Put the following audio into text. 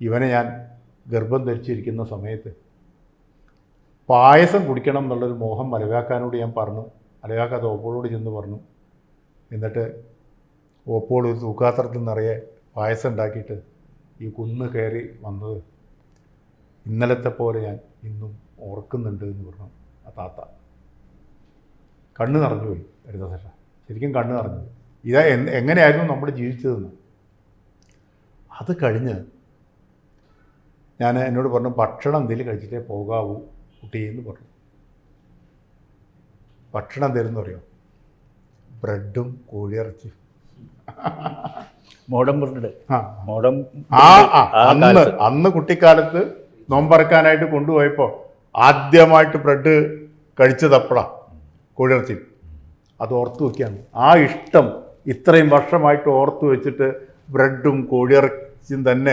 ഇവനെ ഞാൻ ഗർഭം ധരിച്ചിരിക്കുന്ന സമയത്ത് പായസം കുടിക്കണം എന്നുള്ളൊരു മോഹം മലവാക്കാനോട് ഞാൻ പറഞ്ഞു. മലവാക്ക അത് ഓപ്പോളോട് ചെന്ന് പറഞ്ഞു. എന്നിട്ട് ഓപ്പോൾ ഒരു തൂക്കാത്രത്തിൽ നിറയെ പായസം ഉണ്ടാക്കിയിട്ട് ഈ കുന്ന് കയറി വന്നത് ഇന്നലത്തെ പോലെ ഞാൻ ഇന്നും ഓർക്കുന്നുണ്ട് എന്ന് പറഞ്ഞു ആ താത്ത. കണ്ണ് നിറഞ്ഞു പോയി ഹരിദാസേട്ട, ശരിക്കും കണ്ണ് നിറഞ്ഞു പോയി. ഇതാ എങ്ങനെയായിരുന്നു നമ്മൾ ജീവിച്ചതെന്ന്. അത് കഴിഞ്ഞ് ഞാൻ എന്നോട് പറഞ്ഞു, ഭക്ഷണം എന്തെങ്കിലും കഴിച്ചിട്ടേ പോകാവൂ കുട്ടി എന്ന് പറഞ്ഞു. ഭക്ഷണം തരുമെന്ന് പറയോ? ബ്രെഡും കോഴിയിറച്ചിയും. Modem bread. അന്ന് കുട്ടിക്കാലത്ത് നോമ്പറക്കാനായിട്ട് കൊണ്ടുപോയപ്പോൾ ആദ്യമായിട്ട് ബ്രെഡ് കഴിച്ചതപ്പഴാ കോഴിയിറച്ചി. അത് ഓർത്തു വയ്ക്കുകയാണ്. ആ ഇഷ്ടം ഇത്രയും വർഷമായിട്ട് ഓർത്തു വെച്ചിട്ട് ബ്രെഡും കോഴിയിറച്ചിയും തന്നെ